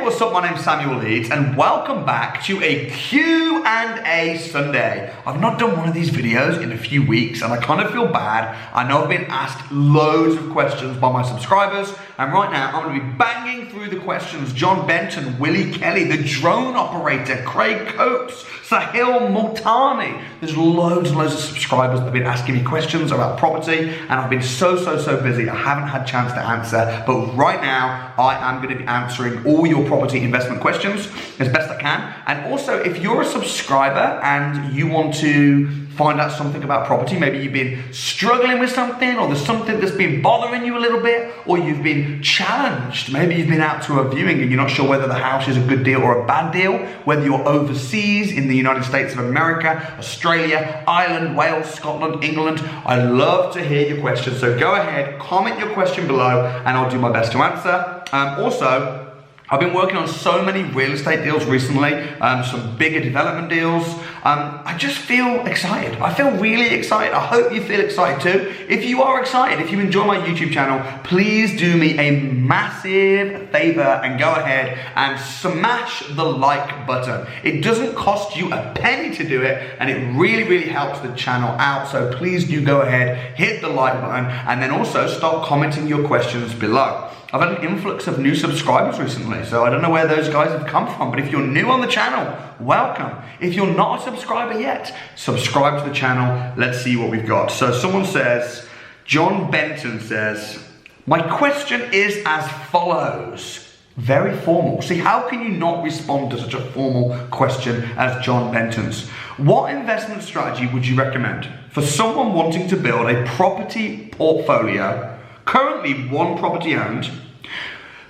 what's up? My name's Samuel Leeds and welcome back to a Q&A Sunday. I've not done one of these videos in a few weeks and I kind of feel bad. I know I've been asked loads of questions by my subscribers and right now I'm going to be banging through the questions. John Benton, Willie Kelly, the drone operator, Craig Coates, Sahil Multani. There's loads and loads of subscribers that have been asking me questions about property and I've been so busy I haven't had a chance to answer, but right now I am going to be answering all your property investment questions as best I can. And also, if you're a subscriber and you want to find out something about property, maybe you've been struggling with something or there's something that's been bothering you a little bit, or you've been challenged, maybe you've been out to a viewing and you're not sure whether the house is a good deal or a bad deal, whether you're overseas in the United States of America, Australia, Ireland, Wales, Scotland, England, I love to hear your questions. So go ahead, comment your question below and I'll do my best to answer. Also, I've been working on so many real estate deals recently, some bigger development deals. I just feel excited. I feel really excited. I hope you feel excited too. If you are excited, if you enjoy my YouTube channel, please do me a massive favor and go ahead and smash the like button. It doesn't cost you a penny to do it and it really helps the channel out. So please do go ahead, hit the like button and then also start commenting your questions below. I've had an influx of new subscribers recently, so I don't know where those guys have come from, but if you're new on the channel, welcome. If you're not a subscriber yet, subscribe to the channel. Let's see what we've got. So someone says, John Benton says, my question is as follows. Very formal. See, how can you not respond to such a formal question as John Benton's? What investment strategy would you recommend for someone wanting to build a property portfolio, currently one property owned,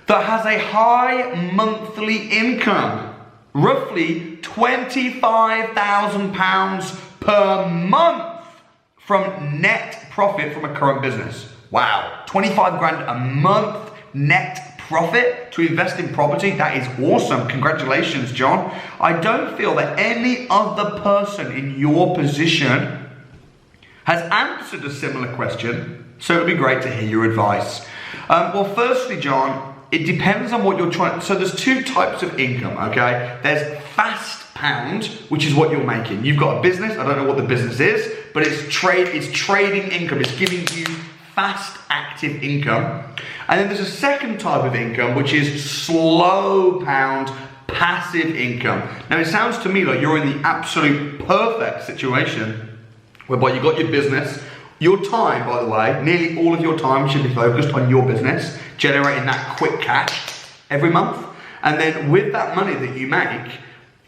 that has a high monthly income, roughly £25,000 per month from net profit from a current business? Wow, 25 grand a month net profit to invest in property? That is awesome. Congratulations, John. I don't feel that any other person in your position has answered a similar question, so it'd be great to hear your advice. Well, firstly, John, it depends on what you're trying. So there's two types of income, okay? There's fast pound, which is what you're making. You've got a business. I don't know what the business is, but it's trading income. It's giving you fast active income. And then there's a second type of income, which is slow pound passive income. Now it sounds to me like you're in the absolute perfect situation whereby you've got your business. Your time, by the way, nearly all of your time should be focused on your business, generating that quick cash every month. And then with that money that you make,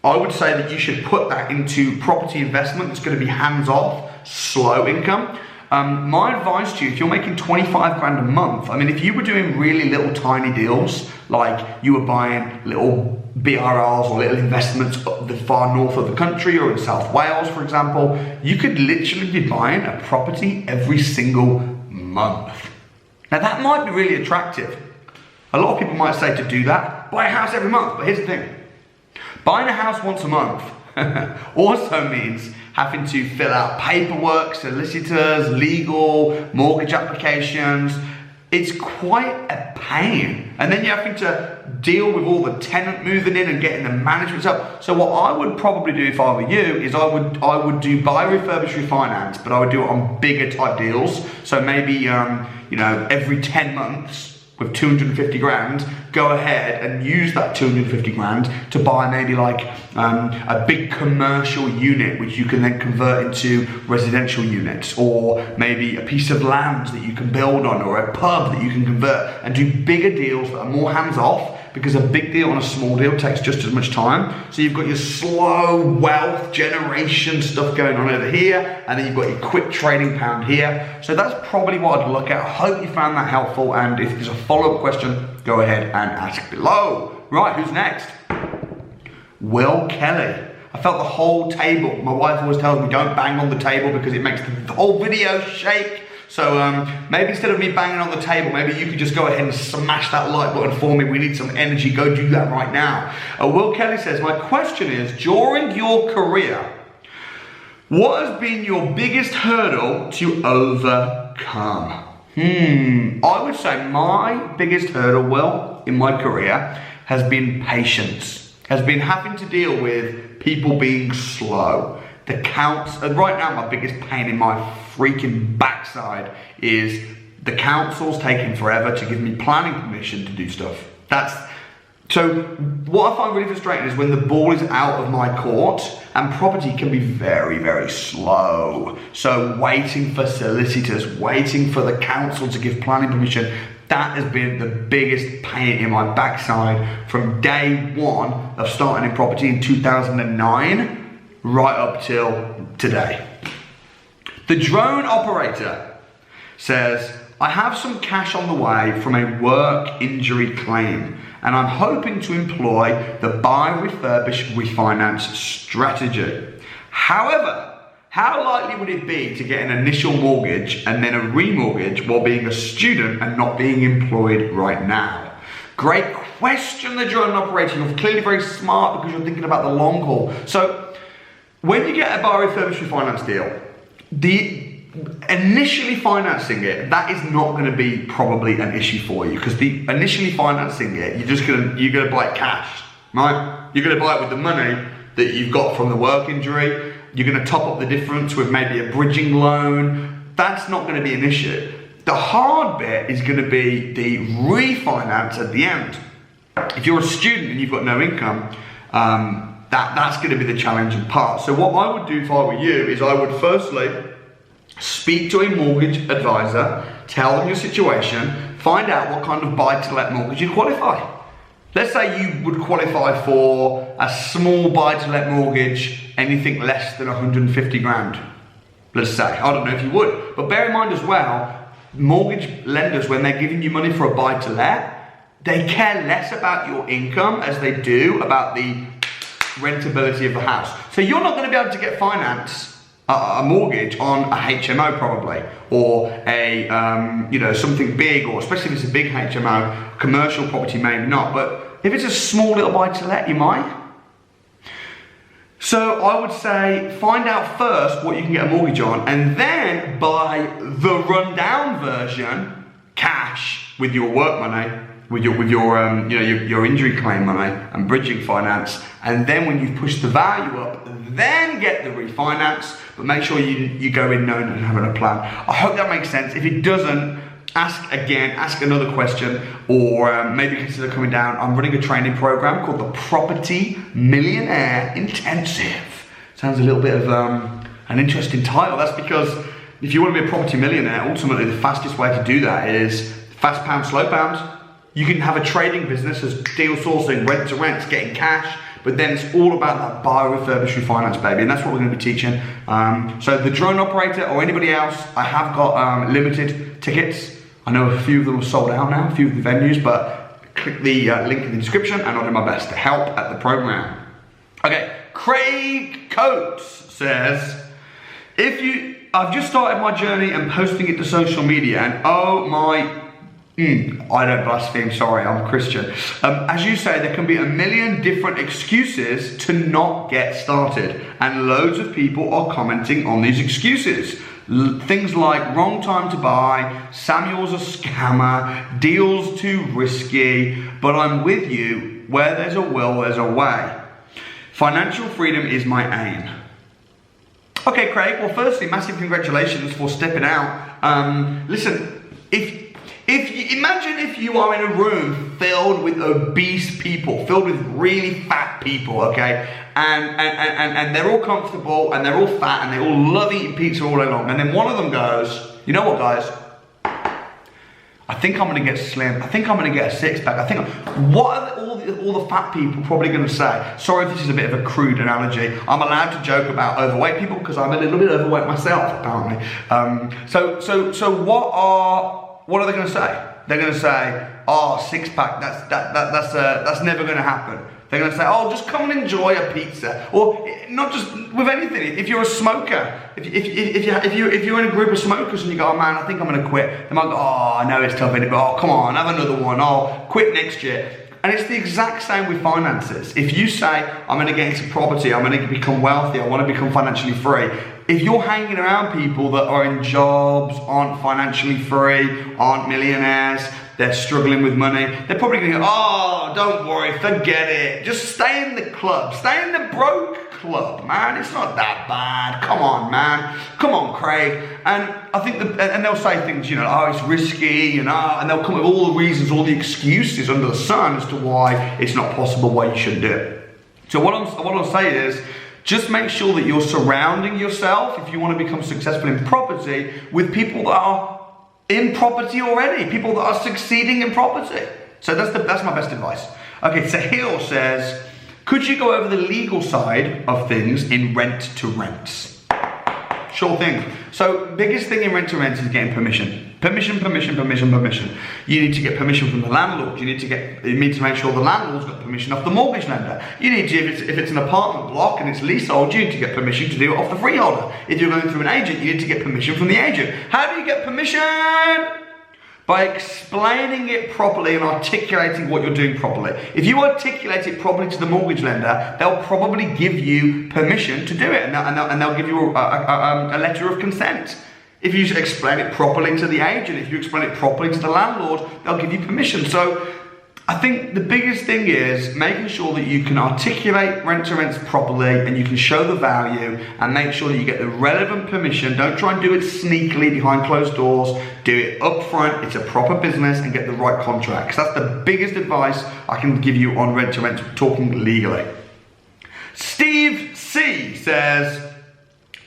I would say that you should put that into property investment that's going to be hands-off, slow income. My advice to you, if you're making 25 grand a month, I mean, if you were doing really little tiny deals, like you were buying little BRLs or little investments up the far north of the country or in South Wales, for example, you could literally be buying a property every single month. Now that might be really attractive. A lot of people might say to do that, buy a house every month, but here's the thing. Buying a house once a month also means having to fill out paperwork, solicitors, legal, mortgage applications. It's quite a pain. And then you're having to deal with all the tenant moving in and getting the management up. So what I would probably do if I were you is I would do buy, refurbish, refinance, but I would do it on bigger type deals. So maybe, you know, every 10 months with 250 grand, go ahead and use that 250 grand to buy maybe like a big commercial unit which you can then convert into residential units, or maybe a piece of land that you can build on, or a pub that you can convert, and do bigger deals that are more hands-off, because a big deal and a small deal takes just as much time. So you've got your slow wealth generation stuff going on over here, and then you've got your quick trading pound here. So that's probably what I'd look at. I hope you found that helpful, and if there's a follow-up question, go ahead and ask below. Right, who's next? Will Kelly. I felt the whole table. My wife always tells me don't bang on the table because it makes the whole video shake. So maybe instead of me banging on the table, maybe you could just go ahead and smash that like button for me. We need some energy. Go do that right now. Will Kelly says, my question is, during your career, what has been your biggest hurdle to overcome? I would say my biggest hurdle, Will, in my career has been patience, has been having to deal with people being slow. The counts, and right now my biggest pain in my freaking backside is the council's taking forever to give me planning permission to do stuff. So what I find really frustrating is when the ball is out of my court, and property can be very, very slow. So waiting for solicitors, waiting for the council to give planning permission, that has been the biggest pain in my backside from day one of starting in property in 2009 right up till today. The drone operator says, I have some cash on the way from a work injury claim, and I'm hoping to employ the buy, refurbish, refinance strategy. However, how likely would it be to get an initial mortgage and then a remortgage while being a student and not being employed right now? Great question, the drone operator. You're clearly very smart because you're thinking about the long haul. So when you get a buy, refurbish, refinance deal, initially financing it, that is not going to be probably an issue for you, because the initially financing it, you're gonna buy it cash, right? You're gonna buy it with the money that you've got from the work injury. You're gonna top up the difference with maybe a bridging loan. That's not going to be an issue. The hard bit is going to be the refinance at the end. If you're a student and you've got no income, that's going to be the challenging part. So what I would do if I were you is I would firstly speak to a mortgage advisor, tell them your situation, find out what kind of buy-to-let mortgage you qualify. Let's say you would qualify for a small buy-to-let mortgage, anything less than 150 grand. Let's say, I don't know if you would, but bear in mind as well, mortgage lenders, when they're giving you money for a buy-to-let, they care less about your income as they do about the rentability of the house. So you're not going to be able to get finance a mortgage on a HMO probably, or a something big, or especially if it's a big HMO, commercial property maybe not, but if it's a small little buy-to-let, you might. So I would say find out first what you can get a mortgage on, and then buy the rundown version cash with your work money, with your injury claim money and bridging finance, and then when you've pushed the value up, then get the refinance, but make sure you go in knowing and having a plan. I hope that makes sense. If it doesn't, ask again, ask another question, or maybe consider coming down. I'm running a training program called the Property Millionaire Intensive. Sounds a little bit of an interesting title. That's because if you want to be a property millionaire, ultimately the fastest way to do that is fast pound, slow pound. You can have a trading business as deal sourcing, rent to rents, getting cash, but then it's all about that buy, refurbish, refinance, baby, and that's what we're going to be teaching. So the drone operator or anybody else, I have got limited tickets. I know a few of them are sold out now, a few of the venues, but click the link in the description and I'll do my best to help at the program. Okay, Craig Coates says, I've just started my journey and posting it to social media, and oh my, I don't blaspheme, sorry, I'm a Christian. As you say, there can be a million different excuses to not get started, and loads of people are commenting on these excuses. Things like wrong time to buy, Samuel's a scammer, deal's too risky, but I'm with you, where there's a will, there's a way. Financial freedom is my aim. Okay, Craig, well firstly, massive congratulations for stepping out. Listen, imagine if you are in a room filled with obese people, filled with really fat people, okay? And they're all comfortable and they're all fat and they all love eating pizza all day long. And then one of them goes, you know what, guys? I think I'm gonna get slim. I think I'm gonna get a six pack. What are all the fat people probably gonna say? Sorry if this is a bit of a crude analogy. I'm allowed to joke about overweight people because I'm a little bit overweight myself, apparently. So what are they gonna say? They're gonna say, oh, six pack, that's never gonna happen. They're gonna say, oh, just come and enjoy a pizza. Or not just with anything, if you're a smoker, if you're in a group of smokers and you go, oh man, I think I'm gonna quit. They might go, oh, I know it's tough, but oh, come on, have another one, oh, quit next year. And it's the exact same with finances. If you say, I'm gonna get into property, I'm gonna become wealthy, I wanna become financially free, if you're hanging around people that are in jobs, aren't financially free, aren't millionaires, they're struggling with money, they're probably going to go, oh, don't worry, forget it. Just stay in the club. Stay in the broke club, man. It's not that bad. Come on, man. Come on, Craig. And I think, and they'll say things, you know, oh, it's risky, and they'll come with all the reasons, all the excuses under the sun as to why it's not possible, why you shouldn't do it. So what I'm saying is, just make sure that you're surrounding yourself, if you want to become successful in property, with people that are in property already, people that are succeeding in property. So that's my best advice. Okay, Sahil says, could you go over the legal side of things in rent to rents? Sure thing. So biggest thing in rent to rents is getting permission. Permission. You need to get permission from the landlord. You need to make sure the landlord's got permission off the mortgage lender. You need to, if it's an apartment block and it's leasehold, you need to get permission to do it off the freeholder. If you're going through an agent, you need to get permission from the agent. How do you get permission? By explaining it properly and articulating what you're doing properly. If you articulate it properly to the mortgage lender, they'll probably give you permission to do it, and they'll give you a letter of consent. If you explain it properly to the agent, if you explain it properly to the landlord, they'll give you permission. So I think the biggest thing is making sure that you can articulate rent to rents properly and you can show the value and make sure that you get the relevant permission. Don't try and do it sneakily behind closed doors. Do it up front. It's a proper business, and get the right contracts. That's the biggest advice I can give you on rent to rent, talking legally. Steve C says,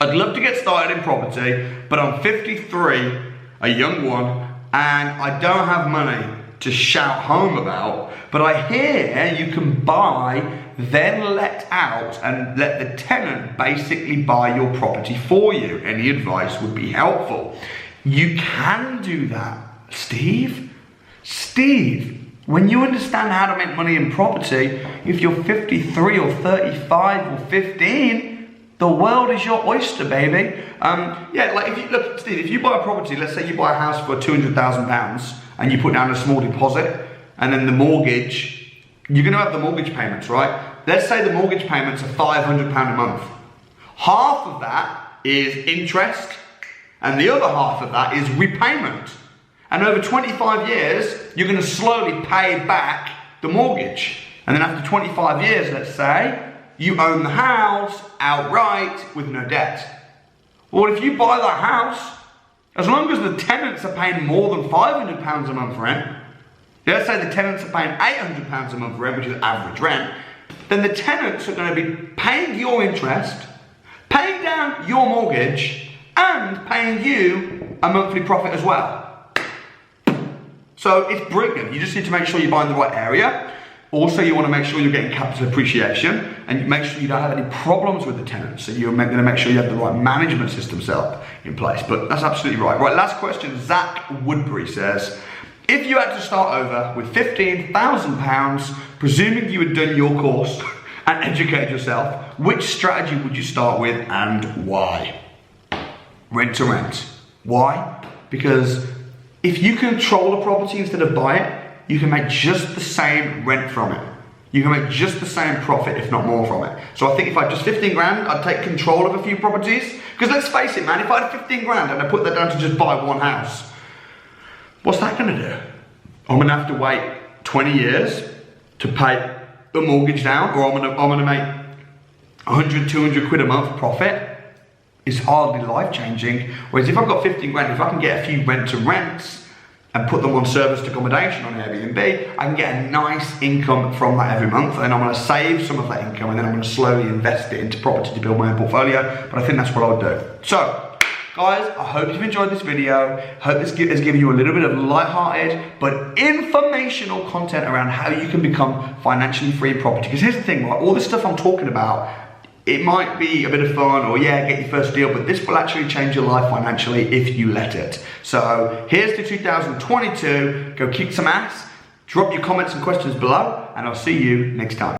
I'd love to get started in property, but I'm 53, a young one, and I don't have money to shout home about, but I hear you can buy, then let out, and let the tenant basically buy your property for you. Any advice would be helpful. You can do that, Steve. Steve, when you understand how to make money in property, if you're 53 or 35 or 15, the world is your oyster, baby. Yeah, like if you look, Steve, if you buy a property, let's say you buy a house for £200,000 and you put down a small deposit, and then the mortgage, you're gonna have the mortgage payments, right? Let's say the mortgage payments are £500 a month. Half of that is interest, and the other half of that is repayment. And over 25 years, you're gonna slowly pay back the mortgage. And then after 25 years, let's say, you own the house outright with no debt. Well, if you buy that house, as long as the tenants are paying more than £500 a month rent, let's say the tenants are paying £800 a month rent, which is average rent, then the tenants are going to be paying your interest, paying down your mortgage, and paying you a monthly profit as well. So it's brilliant. You just need to make sure you buy in the right area. Also, you want to make sure you're getting capital appreciation, and make sure you don't have any problems with the tenants. So you're going to make sure you have the right management system set up in place. But that's absolutely right. Right, last question. Zach Woodbury says, if you had to start over with £15,000, presuming you had done your course and educated yourself, which strategy would you start with and why? Rent to rent. Why? Because if you control a property instead of buy it, you can make just the same rent from it. You can make just the same profit, if not more from it. So I think if I had just 15 grand, I'd take control of a few properties. Because let's face it, man, if I had 15 grand and I put that down to just buy one house, what's that gonna do? I'm gonna have to wait 20 years to pay the mortgage down, or I'm gonna make 100, 200 quid a month profit. It's hardly life-changing. Whereas if I've got 15 grand, if I can get a few rent to rents, and put them on serviced accommodation on Airbnb, I can get a nice income from that every month, and I'm gonna save some of that income, and then I'm gonna slowly invest it into property to build my own portfolio, but I think that's what I would do. So, guys, I hope you've enjoyed this video. Hope this has given you a little bit of light-hearted, but informational content around how you can become financially free in property. Because here's the thing, right? All this stuff I'm talking about, it might be a bit of fun, or yeah, get your first deal, but this will actually change your life financially if you let it. So here's to 2022. Go kick some ass. Drop your comments and questions below, and I'll see you next time.